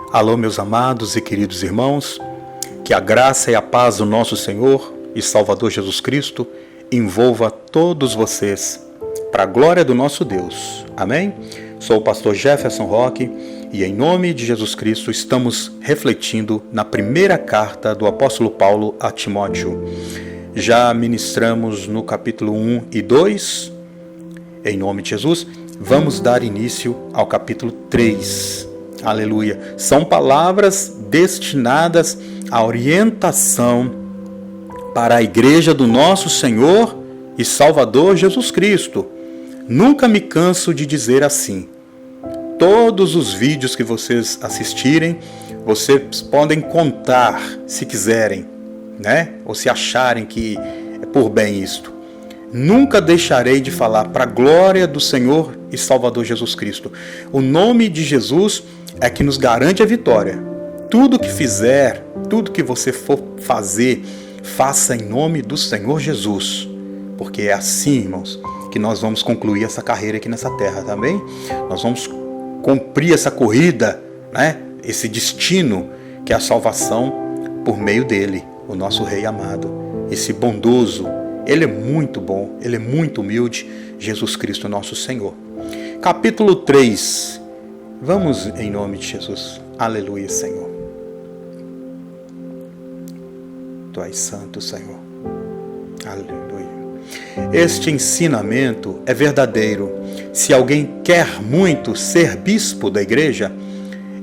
Alô, meus amados e queridos irmãos, que a graça e a paz do nosso Senhor e Salvador Jesus Cristo envolva todos vocês, para a glória do nosso Deus. Amém? Sou o pastor Jefferson Roque e em nome de Jesus Cristo estamos refletindo na primeira carta do apóstolo Paulo a Timóteo. Já ministramos no capítulo 1 e 2, em nome de Jesus, vamos dar início ao capítulo 3. Aleluia. São palavras destinadas à orientação para a igreja do nosso Senhor e Salvador Jesus Cristo. Nunca me canso de dizer assim. Todos os vídeos que vocês assistirem, vocês podem contar se quiserem, né? Ou se acharem que é por bem isto. Nunca deixarei de falar para a glória do Senhor e Salvador Jesus Cristo. O nome de Jesus é que nos garante a vitória. Tudo que fizer, tudo que você for fazer, faça em nome do Senhor Jesus. Porque é assim, irmãos, que nós vamos concluir essa carreira aqui nessa terra, também. Nós vamos cumprir essa corrida, né? Esse destino que é a salvação por meio dele, o nosso Rei amado, esse bondoso. Ele é muito bom, ele é muito humilde, Jesus Cristo nosso Senhor. Capítulo 3. Vamos em nome de Jesus. Aleluia, Senhor. Tu és santo, Senhor. Aleluia. Este ensinamento é verdadeiro. Se alguém quer muito ser bispo da igreja,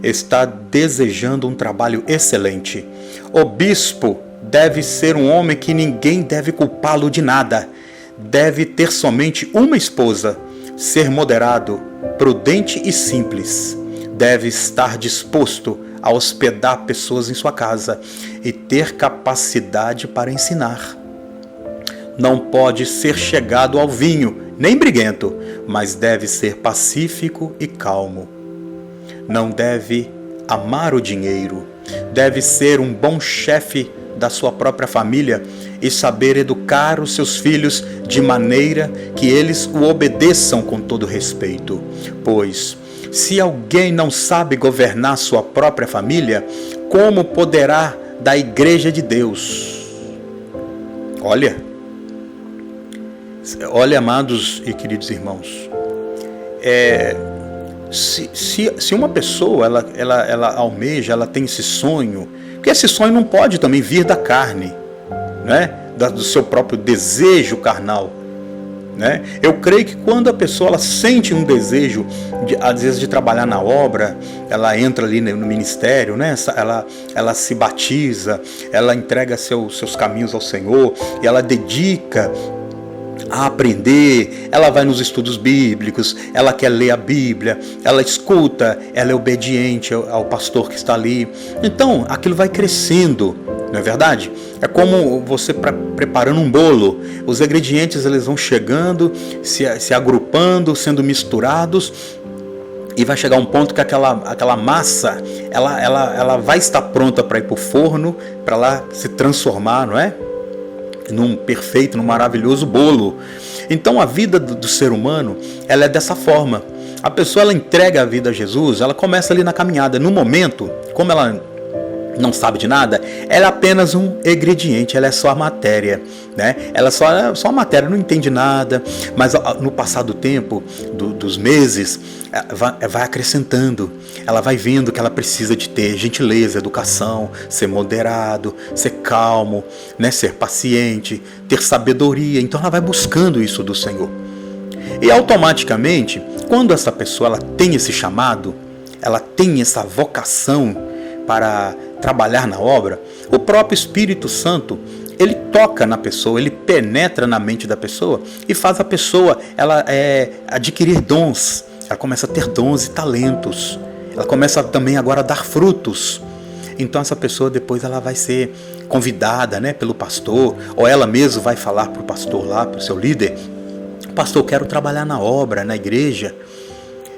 está desejando um trabalho excelente. O bispo deve ser um homem que ninguém deve culpá-lo de nada. Deve ter somente uma esposa, ser moderado, prudente e simples. Deve estar disposto a hospedar pessoas em sua casa e ter capacidade para ensinar. Não pode ser chegado ao vinho, nem briguento, mas deve ser pacífico e calmo. Não deve amar o dinheiro. Deve ser um bom chefe da sua própria família e saber educar os seus filhos de maneira que eles o obedeçam com todo respeito. Pois, se alguém não sabe governar sua própria família, como poderá da igreja de Deus? Olha, amados e queridos irmãos, se uma pessoa ela almeja, ela tem esse sonho, porque esse sonho não pode também vir da carne, né? Do seu próprio desejo carnal, né? Eu creio que quando a pessoa ela sente um desejo, às vezes de trabalhar na obra, ela entra ali no ministério, né? Ela se batiza, ela entrega seus caminhos ao Senhor e ela dedica a aprender, ela vai nos estudos bíblicos, ela quer ler a Bíblia, ela escuta, ela é obediente ao pastor que está ali. Então, aquilo vai crescendo, não é verdade? É como você preparando um bolo. Os ingredientes eles vão chegando, se agrupando, sendo misturados, e vai chegar um ponto que aquela massa, ela vai estar pronta para ir para o forno, para lá se transformar, não é? Num perfeito, num maravilhoso bolo. Então a vida do ser humano, ela é dessa forma. A pessoa ela entrega a vida a Jesus, ela começa ali na caminhada. No momento, como ela não sabe de nada, ela é apenas um ingrediente, ela é só a matéria, né? Ela é só a matéria, não entende nada, mas no passar do tempo, dos meses, vai acrescentando, ela vai vendo que ela precisa de ter gentileza, educação, ser moderado, ser calmo, né? Ser paciente, ter sabedoria. Então ela vai buscando isso do Senhor. E automaticamente, quando essa pessoa ela tem esse chamado, ela tem essa vocação para trabalhar na obra, o próprio Espírito Santo, ele toca na pessoa, ele penetra na mente da pessoa e faz a pessoa adquirir dons. Ela começa a ter dons e talentos. Ela começa também agora a dar frutos. Então essa pessoa depois ela vai ser convidada, né, pelo pastor, ou ela mesma vai falar para o pastor lá, para o seu líder: pastor, eu quero trabalhar na obra, na igreja.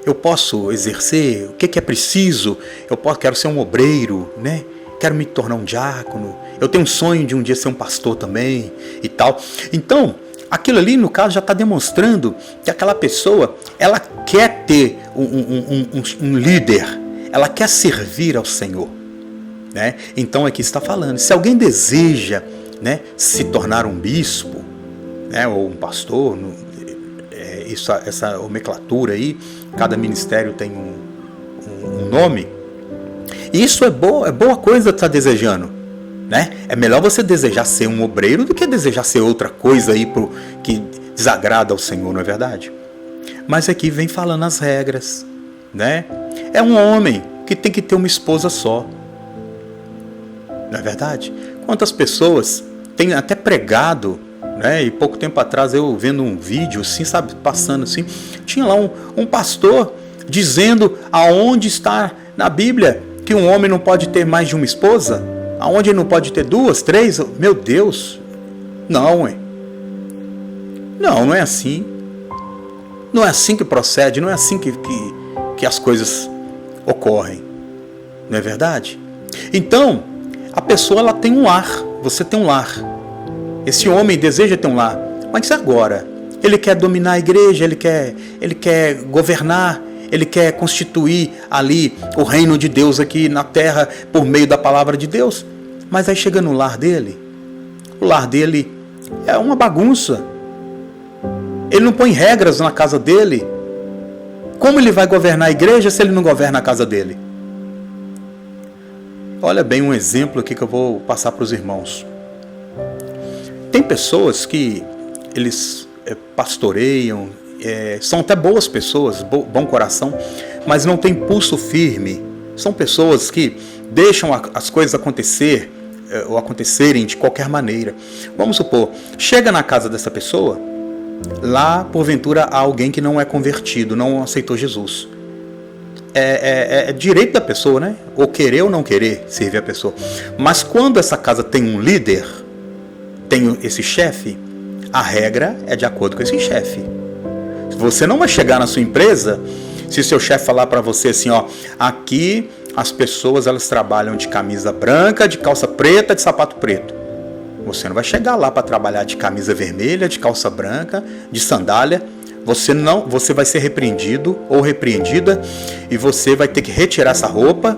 Eu posso exercer? O que é preciso? Quero ser um obreiro, né? Quero me tornar um diácono. Eu tenho um sonho de um dia ser um pastor também e tal. Então, aquilo ali, no caso, já está demonstrando que aquela pessoa, ela quer ter um líder. ela quer servir ao Senhor, né? Então aqui está falando, se alguém deseja, né, se tornar um bispo, né, ou um pastor, essa nomenclatura aí, cada ministério tem um nome. Isso é boa coisa estar desejando, né? É melhor você desejar ser um obreiro do que desejar ser outra coisa aí que desagrada ao Senhor, não é verdade? Mas aqui vem falando as regras, né? É um homem que tem que ter uma esposa só, não é verdade? Quantas pessoas têm até pregado, né? E pouco tempo atrás eu vendo um vídeo assim, sabe, passando assim, tinha lá um pastor dizendo aonde está na Bíblia que um homem não pode ter mais de uma esposa, aonde ele não pode ter 2, 3, meu Deus, não, não é assim, não é assim que procede, não é assim que as coisas ocorrem, não é verdade? Então, a pessoa ela tem um lar, você tem um lar, esse homem deseja ter um lar, mas agora, ele quer dominar a igreja, ele quer governar, ele quer constituir ali o reino de Deus aqui na terra por meio da palavra de Deus. Mas aí chega no lar dele, o lar dele é uma bagunça. Ele não põe regras na casa dele. Como ele vai governar a igreja se ele não governa a casa dele? Olha bem um exemplo aqui que eu vou passar para os irmãos. Tem pessoas que eles pastoreiam, são até boas pessoas, bom coração, mas não tem pulso firme. São pessoas que deixam as coisas acontecerem de qualquer maneira. Vamos supor, chega na casa dessa pessoa, lá porventura há alguém que não é convertido, não aceitou Jesus. É direito da pessoa, né? Ou querer ou não querer servir a pessoa. Mas quando essa casa tem um líder, tem esse chefe, a regra é de acordo com esse chefe. Você não vai chegar na sua empresa se seu chefe falar para você assim, ó, aqui as pessoas elas trabalham de camisa branca, de calça preta, de sapato preto. Você não vai chegar lá para trabalhar de camisa vermelha, de calça branca, de sandália. Você vai ser repreendido ou repreendida e você vai ter que retirar essa roupa,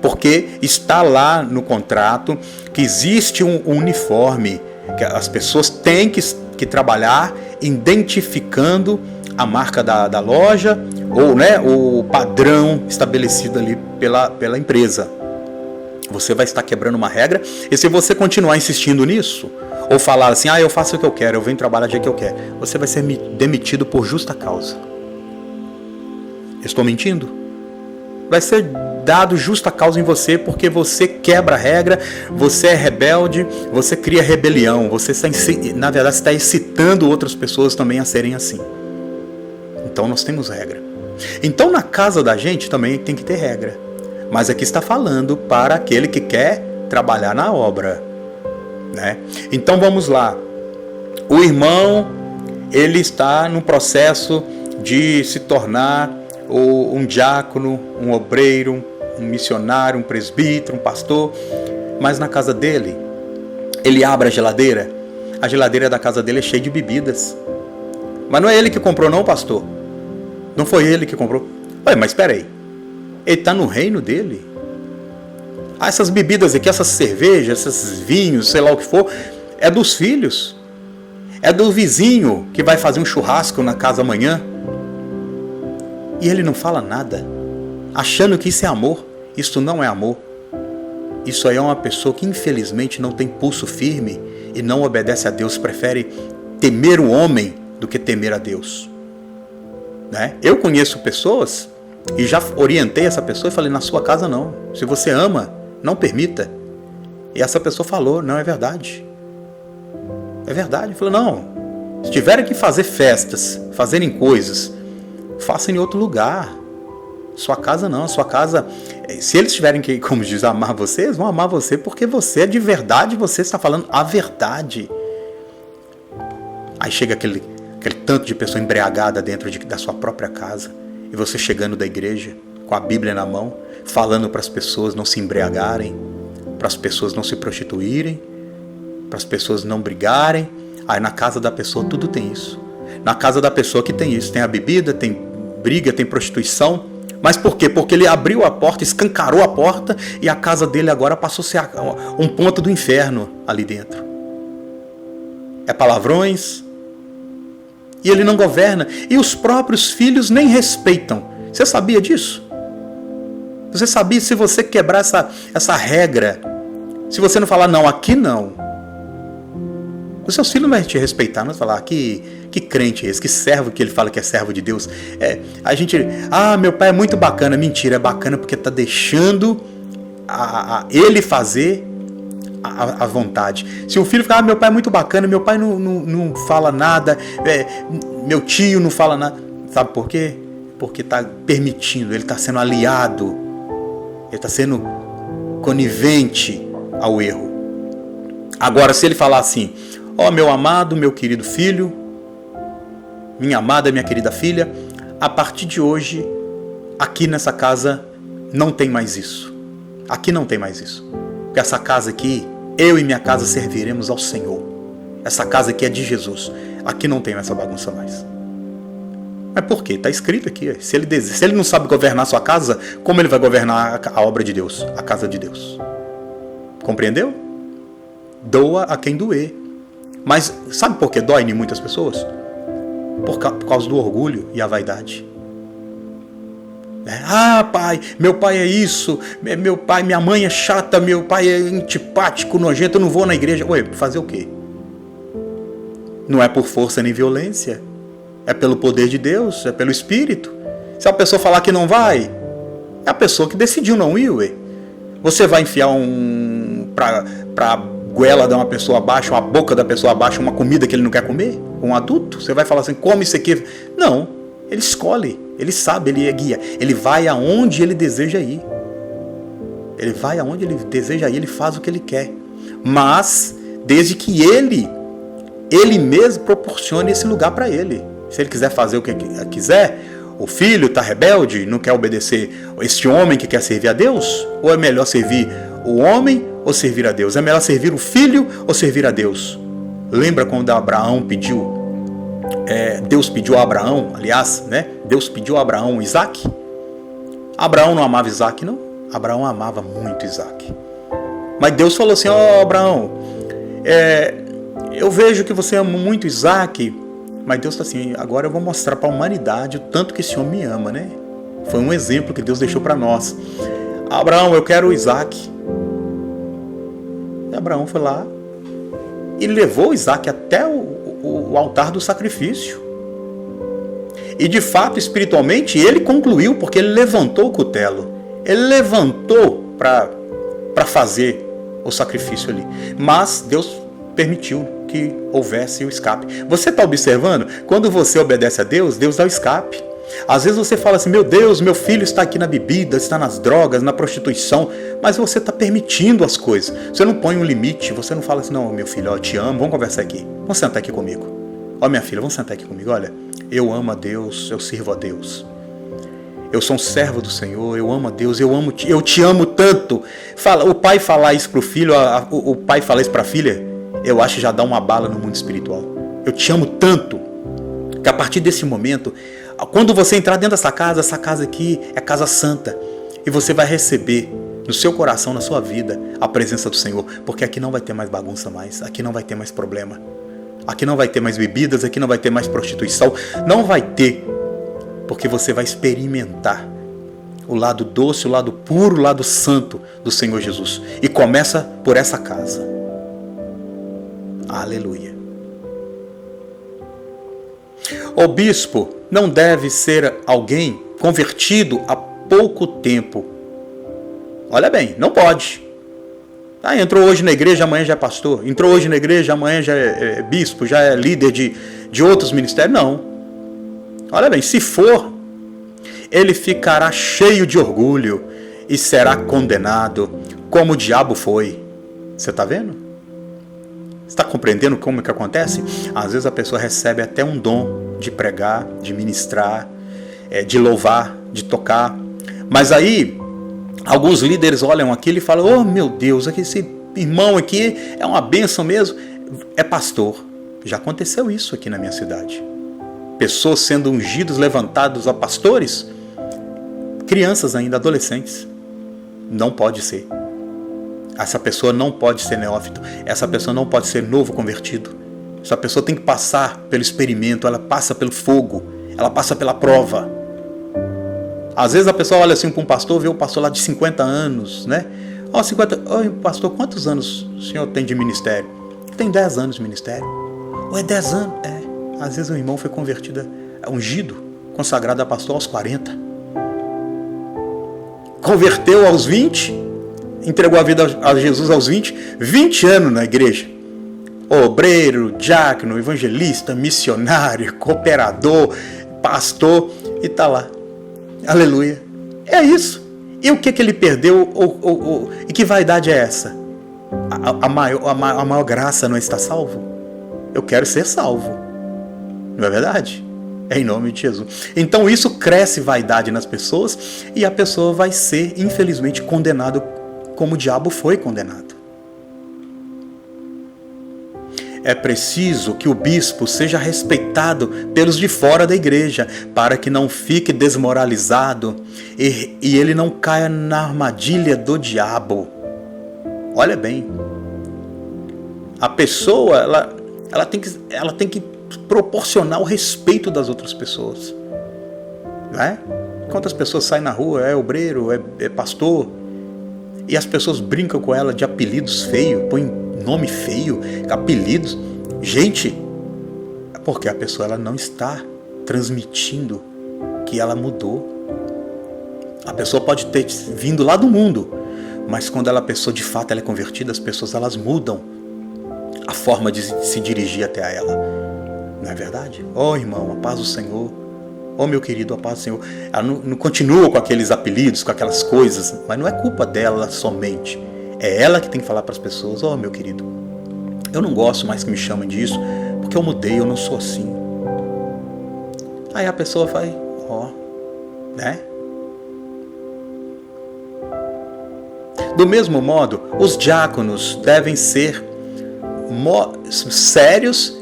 porque está lá no contrato que existe um uniforme que as pessoas têm que trabalhar identificando a marca da loja ou, né, o padrão estabelecido ali pela empresa. Você vai estar quebrando uma regra, e se você continuar insistindo nisso, ou falar assim, eu faço o que eu quero, eu venho trabalhar do dia que eu quero, você vai ser demitido por justa causa. Estou mentindo? Vai ser dado justa causa em você porque você quebra a regra, você é rebelde, você cria rebelião, você está, na verdade está excitando outras pessoas também a serem assim. Então nós temos regra. Então na casa da gente também tem que ter regra. Mas aqui está falando para aquele que quer trabalhar na obra, né? Então vamos lá. O irmão, ele está no processo de se tornar um diácono, um obreiro, um missionário, um presbítero, um pastor. Mas na casa dele, ele abre a geladeira da casa dele é cheia de bebidas. Mas não é ele que comprou não, pastor? Não foi ele que comprou? Ué, mas espera aí. Ele está no reino dele. Essas bebidas aqui, essas cervejas, esses vinhos, sei lá o que for, é dos filhos. É do vizinho que vai fazer um churrasco na casa amanhã. E ele não fala nada, achando que isso é amor. Isso não é amor. Isso aí é uma pessoa que infelizmente não tem pulso firme e não obedece a Deus, prefere temer o homem do que temer a Deus, né? Eu conheço pessoas e já orientei essa pessoa e falei, na sua casa não. Se você ama, não permita. E essa pessoa falou, não, é verdade. É verdade. Eu falei, não, se tiverem que fazer festas, fazerem coisas, façam em outro lugar. Sua casa não, sua casa, se eles tiverem que, como diz, amar você, eles vão amar você porque você é de verdade, você está falando a verdade. Aí chega aquele tanto de pessoa embriagada dentro da sua própria casa, e você chegando da igreja, com a Bíblia na mão, falando para as pessoas não se embriagarem, para as pessoas não se prostituírem, para as pessoas não brigarem. Aí na casa da pessoa tudo tem isso. Na casa da pessoa que tem isso, tem a bebida, tem briga, tem prostituição, Mas por quê? Porque ele abriu a porta, escancarou a porta e a casa dele agora passou a ser um ponto do inferno ali dentro. É palavrões. E ele não governa. E os próprios filhos nem respeitam. Você sabia disso? Você sabia, se você quebrar essa regra, se você não falar, não, aqui não, os seus filhos não vão te respeitar, não vai falar, que crente é esse, que servo que ele fala que é servo de Deus. Meu pai é muito bacana. Mentira, é bacana porque está deixando ele fazer a vontade. Se um filho ficar, meu pai é muito bacana, meu pai não fala nada, meu tio não fala nada. Sabe por quê? Porque está permitindo, ele está sendo aliado, ele está sendo conivente ao erro. Agora, se ele falar assim, meu amado, meu querido filho, minha amada, minha querida filha, a partir de hoje, aqui nessa casa, não tem mais isso. Aqui não tem mais isso. Porque essa casa aqui, eu e minha casa serviremos ao Senhor. Essa casa aqui é de Jesus. Aqui não tem essa bagunça mais. Mas por quê? Está escrito aqui. Se ele não sabe governar a sua casa, como ele vai governar a obra de Deus, a casa de Deus? Compreendeu? Doa a quem doer. Mas sabe por que dói em muitas pessoas? Por causa do orgulho e a vaidade. Pai, meu pai é isso, meu pai, minha mãe é chata, meu pai é antipático, nojento, eu não vou na igreja. Fazer o quê? Não é por força nem violência, é pelo poder de Deus, é pelo Espírito. Se a pessoa falar que não vai, é a pessoa que decidiu não ir. Você vai enfiar pra goela de uma pessoa abaixo, uma boca da pessoa abaixo, uma comida que ele não quer comer? Um adulto? Você vai falar assim, come isso aqui? Não, ele escolhe, ele sabe, ele é guia. Ele vai aonde ele deseja ir. Ele vai aonde ele deseja ir, ele faz o que ele quer. Mas, desde que ele mesmo proporcione esse lugar para ele. Se ele quiser fazer o que quiser, o filho está rebelde, não quer obedecer esse homem que quer servir a Deus? Ou é melhor servir o homem ou servir a Deus? É melhor servir o filho ou servir a Deus? Lembra quando Abraão pediu, Deus pediu a Abraão, aliás, né? Deus pediu a Abraão Isaac? Abraão não amava Isaac, não? Abraão amava muito Isaac. Mas Deus falou assim, Abraão, eu vejo que você ama muito Isaac, mas Deus está assim, agora eu vou mostrar para a humanidade o tanto que esse homem me ama, né? Foi um exemplo que Deus deixou para nós. Abraão, eu quero Isaac. E Abraão foi lá e levou Isaac até o altar do sacrifício. E de fato, espiritualmente, ele concluiu, porque ele levantou o cutelo. Ele levantou para fazer o sacrifício ali. Mas Deus permitiu que houvesse o escape. Você está observando? Quando você obedece a Deus, Deus dá o escape. Às vezes você fala assim, meu Deus, meu filho está aqui na bebida, está nas drogas, na prostituição, mas você está permitindo as coisas. Você não põe um limite, você não fala assim, não, meu filho, eu te amo, vamos conversar aqui. Vamos sentar aqui comigo. Minha filha, vamos sentar aqui comigo. Olha, eu amo a Deus, eu sirvo a Deus. Eu sou um servo do Senhor, eu amo a Deus, eu te amo tanto. O pai falar isso para o filho, o pai falar isso para a filha, eu acho que já dá uma bala no mundo espiritual. Eu te amo tanto, que a partir desse momento, quando você entrar dentro dessa casa aqui é casa santa, e você vai receber no seu coração, na sua vida, a presença do Senhor, porque aqui não vai ter mais bagunça mais, aqui não vai ter mais problema, aqui não vai ter mais bebidas, aqui não vai ter mais prostituição, não vai ter, porque você vai experimentar o lado doce, o lado puro, o lado santo do Senhor Jesus, e começa por essa casa. Aleluia. O bispo não deve ser alguém convertido há pouco tempo. Olha bem, não pode. Entrou hoje na igreja, amanhã já é pastor. Entrou hoje na igreja, amanhã já é bispo, já é líder de outros ministérios. Não. Olha bem, se for, ele ficará cheio de orgulho e será condenado, como o diabo foi. Você está vendo? Está compreendendo como é que acontece? Às vezes a pessoa recebe até um dom de pregar, de ministrar, de louvar, de tocar. Mas aí, alguns líderes olham aquilo e falam, meu Deus, esse irmão aqui é uma bênção mesmo. É pastor. Já aconteceu isso aqui na minha cidade. Pessoas sendo ungidos, levantados a pastores, crianças ainda, adolescentes. Não pode ser. Essa pessoa não pode ser neófito. Essa pessoa não pode ser novo convertido. Essa pessoa tem que passar pelo experimento, ela passa pelo fogo, ela passa pela prova. Às vezes a pessoa olha assim para um pastor, vê o pastor lá de 50 anos, né? Oi, pastor, quantos anos o senhor tem de ministério? Tem 10 anos de ministério. Ou é 10 anos? Às vezes o irmão foi convertido, ungido, consagrado a pastor aos 40. Converteu aos 20, entregou a vida a Jesus aos 20 anos na igreja. Obreiro, diácono, evangelista, missionário, cooperador, pastor, e está lá. Aleluia. É isso. E o que ele perdeu? E que vaidade é essa? A maior graça não é estar salvo? Eu quero ser salvo. Não é verdade? É em nome de Jesus. Então isso cresce vaidade nas pessoas e a pessoa vai ser, infelizmente, condenada como o diabo foi condenado. É preciso que o bispo seja respeitado pelos de fora da igreja, para que não fique desmoralizado e ele não caia na armadilha do diabo. Olha bem, a pessoa ela tem que proporcionar o respeito das outras pessoas, não é? Quantas pessoas saem na rua, é obreiro, é pastor, e as pessoas brincam com ela de apelidos feios, põem nome feio, apelidos. Gente, é porque a pessoa ela não está transmitindo que ela mudou. A pessoa pode ter vindo lá do mundo, mas quando a pessoa de fato ela é convertida, as pessoas elas mudam a forma de se dirigir até ela. Não é verdade? Irmão, a paz do Senhor. Meu querido, a paz do Senhor. Ela não continua com aqueles apelidos, com aquelas coisas, mas não é culpa dela somente. É ela que tem que falar para as pessoas: meu querido, eu não gosto mais que me chamem disso, porque eu mudei, eu não sou assim. Aí a pessoa vai, né? Do mesmo modo, os diáconos devem ser sérios,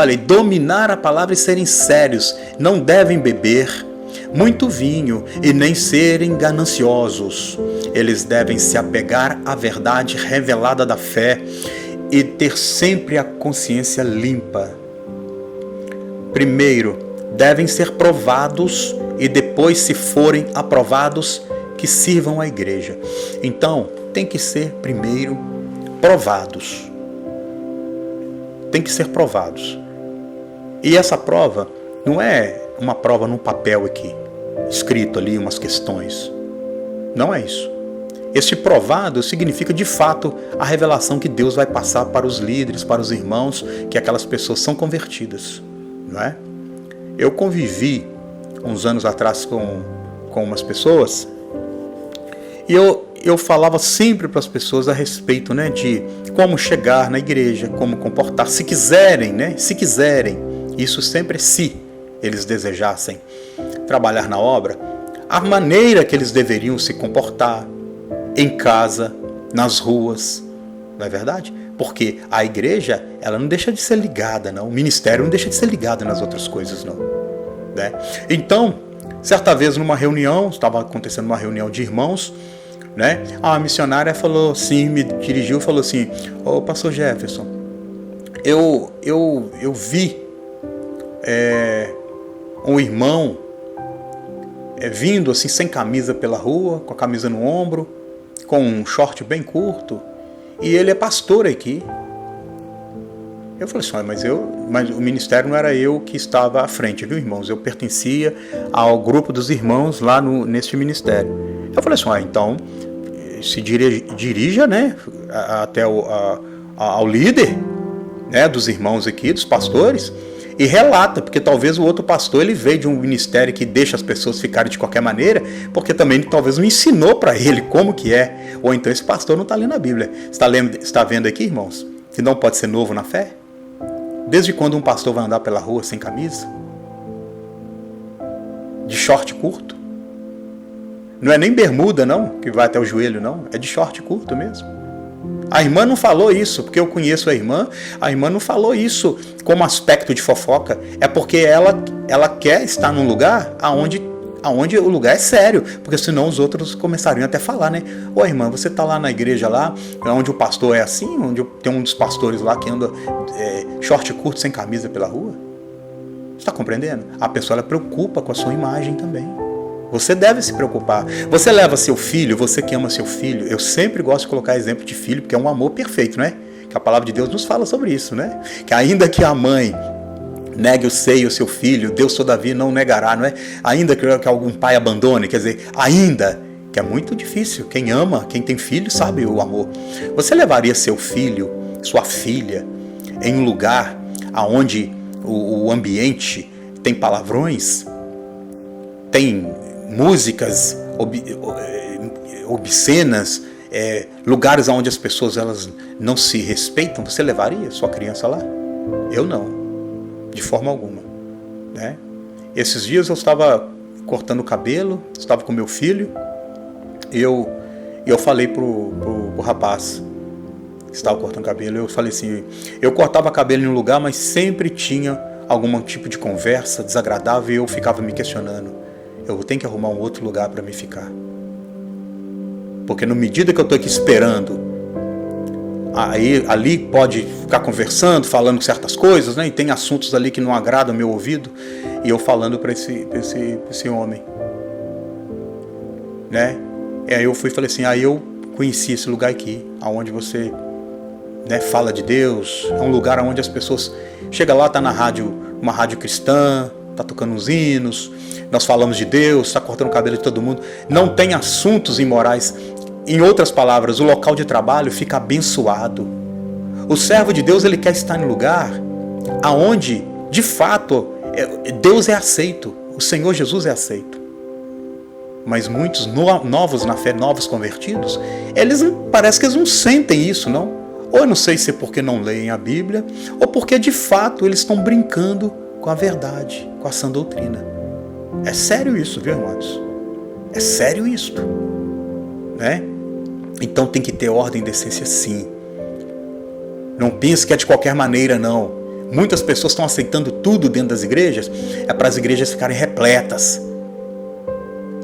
e dominar a palavra e serem sérios. Não devem beber muito vinho e nem serem gananciosos. Eles devem se apegar à verdade revelada da fé e ter sempre a consciência limpa. Primeiro, devem ser provados e depois, se forem aprovados, que sirvam à igreja. Então, tem que ser primeiro provados. Tem que ser provados. E essa prova não é uma prova num papel aqui, escrito ali umas questões. Não é isso. Este provado significa de fato a revelação que Deus vai passar para os líderes, para os irmãos, que aquelas pessoas são convertidas. Não é? Eu convivi uns anos atrás com umas pessoas e eu falava sempre para as pessoas a respeito, né, de como chegar na igreja, como comportar, se quiserem, isso sempre se eles desejassem trabalhar na obra, a maneira que eles deveriam se comportar em casa, nas ruas, não é verdade? Porque a igreja, ela não deixa de ser ligada, não. O ministério não deixa de ser ligado nas outras coisas, não. Né? Então, certa vez numa reunião, estava acontecendo uma reunião de irmãos, né? A missionária falou assim, me dirigiu e falou assim: pastor Jefferson, eu vi um irmão vindo assim sem camisa pela rua, com a camisa no ombro, com um short bem curto, e ele é pastor aqui. Eu falei assim: mas o ministério não era eu que estava à frente, viu, irmãos? Eu pertencia ao grupo dos irmãos lá neste ministério. Eu falei assim: então se dirija, né, até ao líder, né, dos irmãos aqui, dos pastores, e relata, porque talvez o outro pastor ele veio de um ministério que deixa as pessoas ficarem de qualquer maneira, porque também talvez não ensinou para ele como que é, ou então esse pastor não está lendo a Bíblia. Está vendo aqui, irmãos, que não pode ser novo na fé? Desde quando um pastor vai andar pela rua sem camisa? De short curto? Não é nem bermuda, não, que vai até o joelho, não. É de short curto mesmo. A irmã não falou isso, porque eu conheço a irmã não falou isso como aspecto de fofoca. É porque ela quer estar num lugar onde aonde o lugar é sério, porque senão os outros começariam até a falar, né? Ô irmã, você tá lá na igreja lá, onde o pastor é assim, onde tem um dos pastores lá que anda short curto, sem camisa pela rua? Você está compreendendo? A pessoa ela preocupa com a sua imagem também. Você deve se preocupar. Você leva seu filho, você que ama seu filho. Eu sempre gosto de colocar exemplo de filho, porque é um amor perfeito, né? Que a palavra de Deus nos fala sobre isso, né? Que ainda que a mãe negue o seio ao seu filho, Deus todavia não negará, não é? Ainda que algum pai abandone, quer dizer, ainda, que é muito difícil. Quem ama, quem tem filho, sabe o amor. Você levaria seu filho, sua filha, em um lugar onde o ambiente tem palavrões, tem músicas obscenas, lugares onde as pessoas elas não se respeitam? Você levaria sua criança lá? Eu não, de forma alguma, né? Esses dias eu estava cortando o cabelo, estava com meu filho, e eu falei pro rapaz que estava cortando cabelo, eu falei assim, eu cortava cabelo em um lugar, mas sempre tinha algum tipo de conversa desagradável e eu ficava me questionando, eu tenho que arrumar um outro lugar para me ficar. Porque na medida que eu estou aqui esperando, ali pode ficar conversando, falando certas coisas, né? E tem assuntos ali que não agradam ao meu ouvido, e eu falando para esse homem, né? E aí eu fui e falei assim, eu conheci esse lugar aqui, onde você, né, fala de Deus, é um lugar onde as pessoas chegam lá, tá na rádio, uma rádio cristã, tá tocando uns hinos, nós falamos de Deus, está cortando o cabelo de todo mundo, não tem assuntos imorais. Em outras palavras, o local de trabalho fica abençoado. O servo de Deus, ele quer estar em lugar aonde, de fato, Deus é aceito, o Senhor Jesus é aceito. Mas muitos novos na fé, novos convertidos, parece que eles não sentem isso, não? Ou eu não sei se é porque não leem a Bíblia, ou porque de fato eles estão brincando com a verdade, com a sã doutrina. É sério isso, viu, irmãos? É sério isso, né? Então tem que ter ordem e decência, sim. Não pense que é de qualquer maneira, não. Muitas pessoas estão aceitando tudo dentro das igrejas, é para as igrejas ficarem repletas.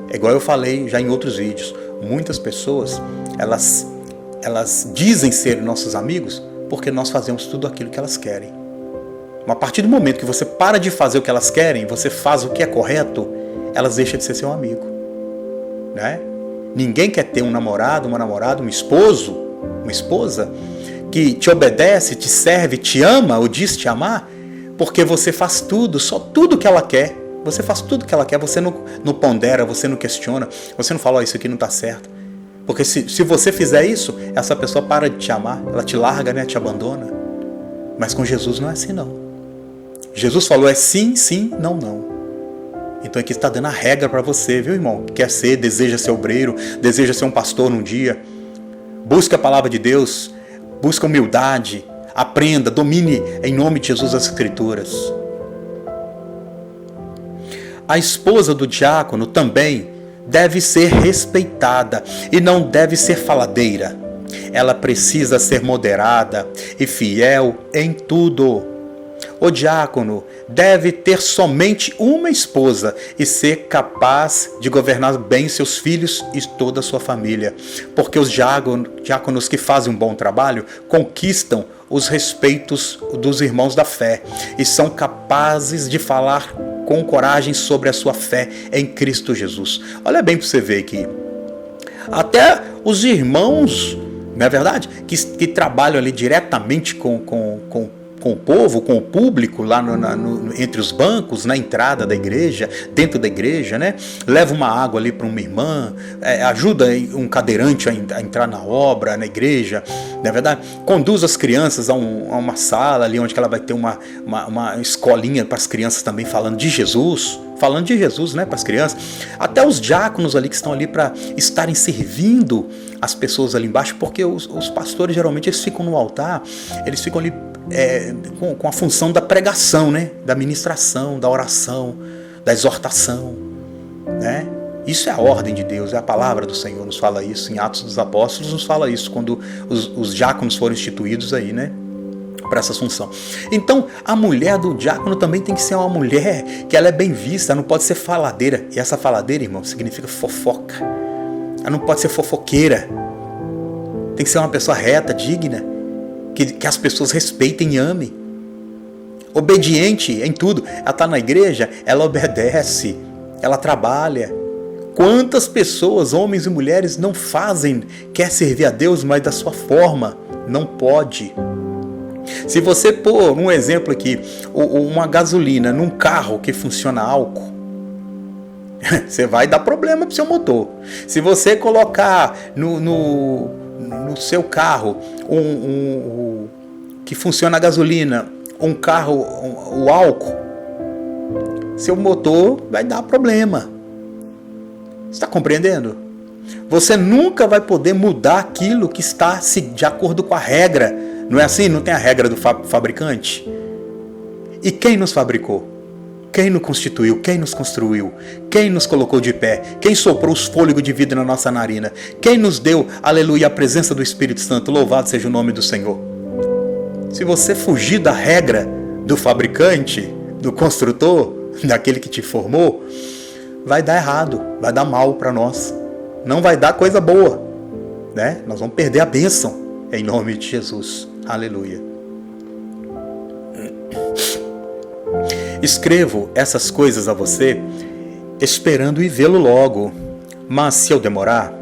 É igual eu falei já em outros vídeos. Muitas pessoas, elas dizem ser nossos amigos porque nós fazemos tudo aquilo que elas querem. Mas a partir do momento que você para de fazer o que elas querem, você faz o que é correto, elas deixam de ser seu amigo, né? Ninguém quer ter um namorado, uma namorada, um esposo, uma esposa que te obedece, te serve, te ama ou diz te amar, porque você faz tudo, só tudo que ela quer. Você faz tudo que ela quer, você não pondera, você não questiona, você não fala, isso aqui não está certo. Porque se você fizer isso, essa pessoa para de te amar, ela te larga, né, te abandona. Mas com Jesus não é assim, não. Jesus falou, é sim, sim, não, não. Então aqui está dando a regra para você, viu, irmão? Quer ser, deseja ser obreiro, deseja ser um pastor num dia. Busca a palavra de Deus, busca humildade, aprenda, domine em nome de Jesus as Escrituras. A esposa do diácono também deve ser respeitada e não deve ser faladeira. Ela precisa ser moderada e fiel em tudo. O diácono deve ter somente uma esposa e ser capaz de governar bem seus filhos e toda a sua família, porque os diáconos que fazem um bom trabalho conquistam os respeitos dos irmãos da fé e são capazes de falar com coragem sobre a sua fé em Cristo Jesus. Olha bem para você ver aqui, até os irmãos, não é verdade, que trabalham ali diretamente com o povo, com o público, lá entre os bancos, na entrada da igreja, dentro da igreja, né? Leva uma água ali para uma irmã, ajuda um cadeirante a entrar na obra, na igreja, não é verdade? Conduz as crianças a uma sala ali, onde ela vai ter uma escolinha para as crianças também, falando de Jesus, né, para as crianças. Até os diáconos ali que estão ali para estarem servindo as pessoas ali embaixo, porque os pastores geralmente eles ficam no altar, eles ficam ali com a função da pregação, né? Da ministração, da oração, da exortação, né? Isso é a ordem de Deus, é a palavra do Senhor, nos fala isso, em Atos dos Apóstolos nos fala isso, quando os diáconos foram instituídos aí, né? para essa função. Então, a mulher do diácono também tem que ser uma mulher que ela é bem vista, ela não pode ser faladeira. E essa faladeira, irmão, significa fofoca. Ela não pode ser fofoqueira. Tem que ser uma pessoa reta, digna, que as pessoas respeitem e amem. Obediente em tudo. Ela está na igreja, ela obedece, ela trabalha. Quantas pessoas, homens e mulheres, não fazem, quer servir a Deus, mas da sua forma, não pode. Se você pôr um exemplo aqui, uma gasolina num carro que funciona a álcool, você vai dar problema para o seu motor. Se você colocar no seu carro que funciona a gasolina, um carro, o álcool, seu motor vai dar problema. Você está compreendendo? Você nunca vai poder mudar aquilo que está de acordo com a regra. Não é assim? Não tem a regra do fabricante? E quem nos fabricou? Quem nos constituiu? Quem nos construiu? Quem nos colocou de pé? Quem soprou os fôlegos de vida na nossa narina? Quem nos deu, aleluia, a presença do Espírito Santo? Louvado seja o nome do Senhor. Se você fugir da regra do fabricante, do construtor, daquele que te formou, vai dar errado, vai dar mal para nós. Não vai dar coisa boa, né? Nós vamos perder a bênção em nome de Jesus. Aleluia. Escrevo essas coisas a você, esperando ir vê-lo logo. Mas se eu demorar,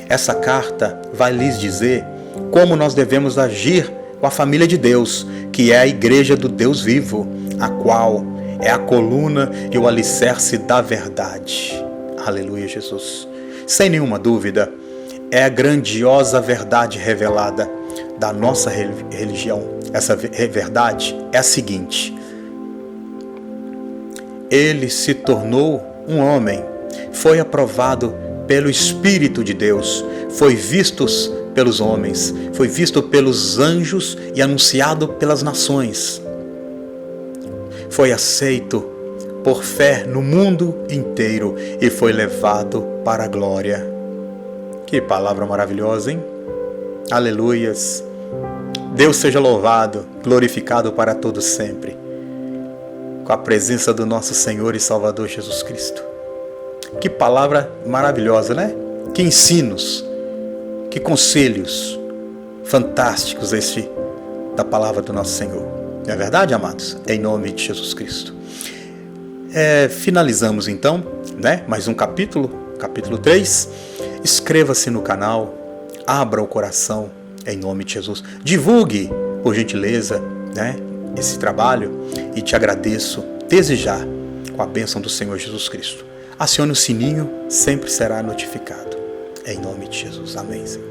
essa carta vai lhes dizer como nós devemos agir com a família de Deus, que é a igreja do Deus vivo, a qual é a coluna e o alicerce da verdade. Aleluia, Jesus. Sem nenhuma dúvida, é a grandiosa verdade revelada da nossa religião. Essa verdade é a seguinte: ele se tornou um homem, foi aprovado pelo Espírito de Deus, foi visto pelos homens, foi visto pelos anjos e anunciado pelas nações. Foi aceito por fé no mundo inteiro e foi levado para a glória. Que palavra maravilhosa, hein? Aleluias. Deus seja louvado, glorificado para todos sempre, com a presença do nosso Senhor e Salvador Jesus Cristo. Que palavra maravilhosa, né? Que ensinos, que conselhos fantásticos da palavra do nosso Senhor. Não é verdade, amados? Em nome de Jesus Cristo. Finalizamos então, né? Mais um capítulo 3. Inscreva-se no canal, abra o coração em nome de Jesus. Divulgue, por gentileza, né, esse trabalho, e te agradeço desde já com a bênção do Senhor Jesus Cristo. Acione o sininho, sempre será notificado. Em nome de Jesus. Amém, Senhor.